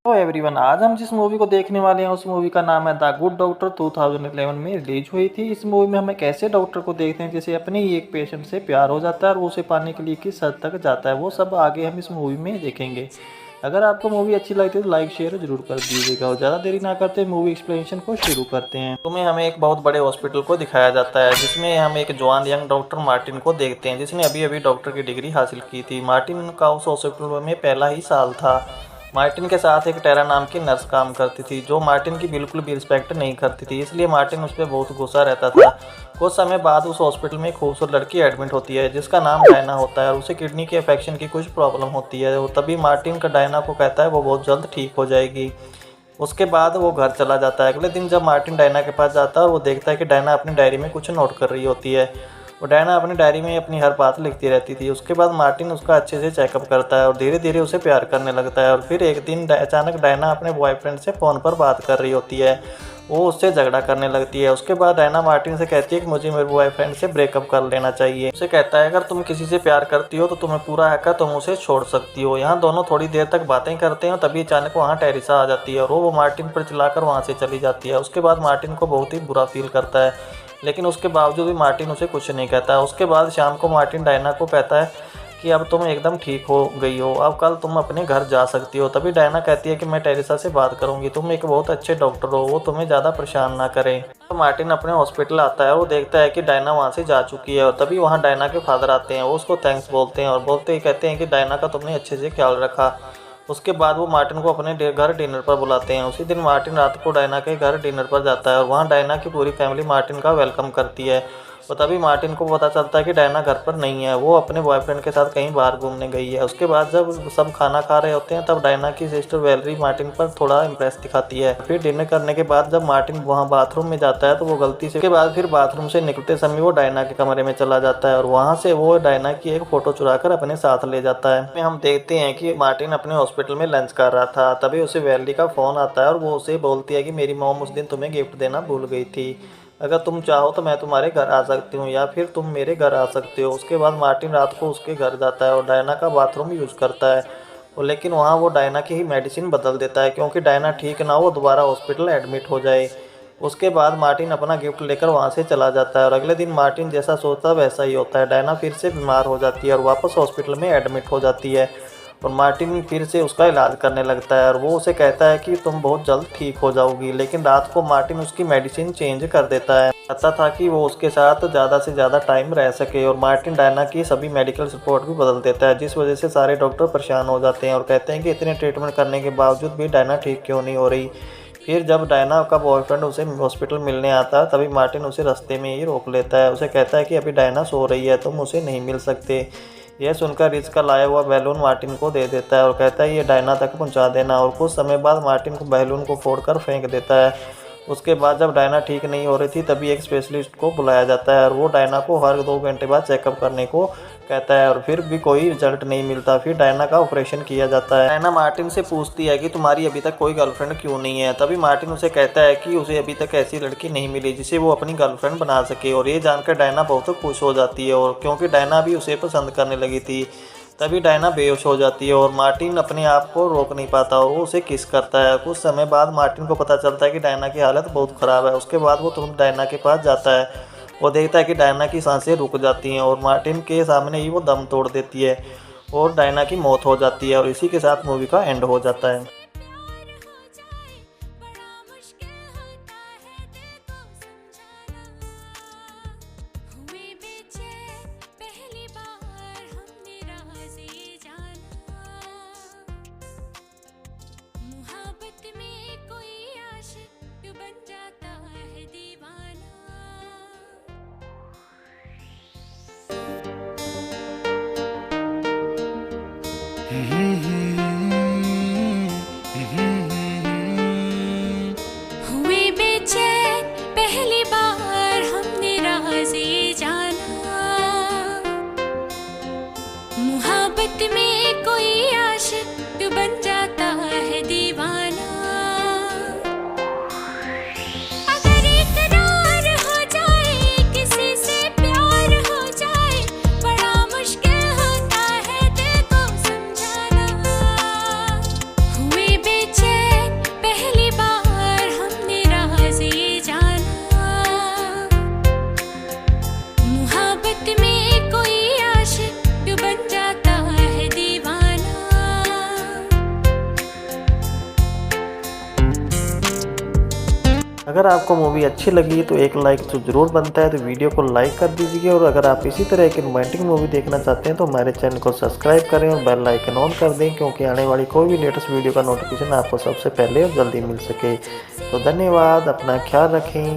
तो एवरीवन, आज हम जिस मूवी को देखने वाले हैं उस मूवी का नाम है द गुड डॉक्टर। 2011 में रिलीज हुई थी। इस मूवी में हमें कैसे डॉक्टर को देखते हैं जिसे अपने ही एक पेशेंट से प्यार हो जाता है और वो उसे पाने के लिए किस हद तक जाता है, वो सब आगे हम इस मूवी में देखेंगे। अगर आपको मूवी अच्छी लगती है तो लाइक शेयर जरूर कर दीजिएगा और ज़्यादा देरी ना करते मूवी एक्सप्लेनेशन को शुरू करते हैं। तुम्हें हमें एक बहुत बड़े हॉस्पिटल को दिखाया जाता है जिसमें हम एक जवान यंग डॉक्टर मार्टिन को देखते हैं जिसने अभी अभी डॉक्टर की डिग्री हासिल की थी। मार्टिन का उस हॉस्पिटल में पहला ही साल था। मार्टिन के साथ एक टेरा नाम की नर्स काम करती थी जो मार्टिन की बिल्कुल भी रिस्पेक्ट नहीं करती थी, इसलिए मार्टिन उस पर बहुत गुस्सा रहता था। कुछ समय बाद उस हॉस्पिटल में एक खूबसूरत लड़की एडमिट होती है जिसका नाम डायना होता है और उसे किडनी के इन्फेक्शन की कुछ प्रॉब्लम होती है और तभी मार्टिन का डायना को कहता है वो बहुत जल्द ठीक हो जाएगी। उसके बाद वो घर चला जाता है। अगले दिन जब मार्टिन डायना के पास जाता है और वो देखता है कि डायना अपनी डायरी में कुछ नोट कर रही होती है। वो डायना अपनी डायरी में अपनी हर बात लिखती रहती थी। उसके बाद मार्टिन उसका अच्छे से चेकअप करता है और धीरे धीरे उसे प्यार करने लगता है। और फिर एक दिन अचानक डायना अपने बॉयफ्रेंड से फ़ोन पर बात कर रही होती है। वो उससे झगड़ा करने लगती है। उसके बाद डायना मार्टिन से कहती है कि मुझे मेरे बॉयफ्रेंड से ब्रेकअप कर लेना चाहिए। उसे कहता है अगर तुम किसी से प्यार करती हो तो तुम्हें पूरा हक है, तुम उसे छोड़ सकती हो। यहाँ दोनों थोड़ी देर तक बातें करते हैं तभी अचानक वहाँ टेरिसा आ जाती है और वो मार्टिन पर चिल्लाकर वहाँ से चली जाती है। उसके बाद मार्टिन को बहुत ही बुरा फील करता है, लेकिन उसके बावजूद भी मार्टिन उसे कुछ नहीं कहता है। उसके बाद शाम को मार्टिन डायना को कहता है कि अब तुम एकदम ठीक हो गई हो, अब कल तुम अपने घर जा सकती हो। तभी डायना कहती है कि मैं टेरिसा से बात करूंगी, तुम एक बहुत अच्छे डॉक्टर हो, वो तुम्हें ज़्यादा परेशान ना करें। तो मार्टिन अपने हॉस्पिटल आता है और वो देखता है कि डायना वहाँ से जा चुकी है और तभी वहाँ डायना के फादर आते हैं। वो उसको थैंक्स बोलते हैं और बोलते ही कहते हैं कि डायना का तुमने अच्छे से ख्याल रखा। उसके बाद वो मार्टिन को अपने घर डिनर पर बुलाते हैं। उसी दिन मार्टिन रात को डायना के घर डिनर पर जाता है और वहाँ डायना की पूरी फैमिली मार्टिन का वेलकम करती है। और तभी मार्टिन को पता चलता है कि डायना घर पर नहीं है, वो अपने बॉयफ्रेंड के साथ कहीं बाहर घूमने गई है। उसके बाद जब सब खाना खा रहे होते हैं तब डायना की सिस्टर वैलरी मार्टिन पर थोड़ा इंप्रेस दिखाती है। फिर डिनर करने के बाद जब मार्टिन वहाँ बाथरूम में जाता है तो वो गलती से फिर बाथरूम से निकलते समय वो डायना के कमरे में चला जाता है और वहाँ से वो डायना की एक फ़ोटो चुराकर अपने साथ ले जाता है। हम देखते हैं कि मार्टिन अपने हॉस्पिटल में लंच कर रहा था, तभी उसे वैलरी का फ़ोन आता है और वो उसे बोलती है कि मेरी मॉम उस दिन तुम्हें गिफ्ट देना भूल गई थी, अगर तुम चाहो तो मैं तुम्हारे घर आ सकती हूँ या फिर तुम मेरे घर आ सकते हो। उसके बाद मार्टिन रात को उसके घर जाता है और डायना का बाथरूम यूज़ करता है और लेकिन वहाँ वो डायना की ही मेडिसिन बदल देता है क्योंकि डायना ठीक ना हो दोबारा हॉस्पिटल एडमिट हो जाए। उसके बाद मार्टिन अपना गिफ्ट लेकर वहाँ से चला जाता है और अगले दिन मार्टिन जैसा सोचता है वैसा ही होता है। डायना फिर से बीमार हो जाती है और वापस हॉस्पिटल में एडमिट हो जाती है और मार्टिन फिर से उसका इलाज करने लगता है और वो उसे कहता है कि तुम बहुत जल्द ठीक हो जाओगी। लेकिन रात को मार्टिन उसकी मेडिसिन चेंज कर देता है, चाहता था कि वो उसके साथ ज़्यादा से ज़्यादा टाइम रह सके। और मार्टिन डायना की सभी मेडिकल रिपोर्ट भी बदल देता है जिस वजह से सारे डॉक्टर परेशान हो जाते हैं और कहते हैं कि इतने ट्रीटमेंट करने के बावजूद भी डायना ठीक क्यों नहीं हो रही। फिर जब डायना का बॉयफ्रेंड उसे हॉस्पिटल मिलने आता है तभी मार्टिन उसे रास्ते में ही रोक लेता है। उसे कहता है कि अभी डायना सो रही है, तुम उसे नहीं मिल सकते। यह सुनकर रिच का लाया हुआ बैलून मार्टिन को दे देता है और कहता है ये डायना तक पहुंचा देना। और कुछ समय बाद मार्टिन को बैलून को फोड़कर फेंक देता है। उसके बाद जब डायना ठीक नहीं हो रही थी तभी एक स्पेशलिस्ट को बुलाया जाता है और वो डायना को हर 2 घंटे बाद चेकअप करने को कहता है और फिर भी कोई रिजल्ट नहीं मिलता। फिर डायना का ऑपरेशन किया जाता है। डायना मार्टिन से पूछती है कि तुम्हारी अभी तक कोई गर्लफ्रेंड क्यों नहीं है। तभी मार्टिन उसे कहता है कि उसे अभी तक ऐसी लड़की नहीं मिली जिसे वो अपनी गर्लफ्रेंड बना सके और ये जानकर डायना बहुत खुश हो जाती है और क्योंकि डायना भी उसे पसंद करने लगी थी। तभी डायना बेहोश हो जाती है और मार्टिन अपने आप को रोक नहीं पाता और वो उसे किस करता है। कुछ समय बाद मार्टिन को पता चलता है कि डायना की हालत बहुत ख़राब है। उसके बाद वो तुरंत डायना के पास जाता है। वो देखता है कि डायना की सांसें रुक जाती हैं और मार्टिन के सामने ही वो दम तोड़ देती है और डायना की मौत हो जाती है और इसी के साथ मूवी का एंड हो जाता है। हुए बेचैन पहली बार हमने राज़ ये जाना, मुहब्बत में कोई आशिक क्यों बन जाता है दीवाना। अगर इकरार हो जाए किसी से प्यार हो जाए बड़ा मुश्किल होता है दिल को समझाना। हुए बेचैन अगर आपको मूवी अच्छी लगी तो एक लाइक तो ज़रूर बनता है, तो वीडियो को लाइक कर दीजिए। और अगर आप इसी तरह की रोमांटिक मूवी देखना चाहते हैं तो हमारे चैनल को सब्सक्राइब करें और बेल आइकन ऑन कर दें, क्योंकि आने वाली कोई भी लेटेस्ट वीडियो का नोटिफिकेशन आपको सबसे पहले और जल्दी मिल सके। तो धन्यवाद, अपना ख्याल रखें।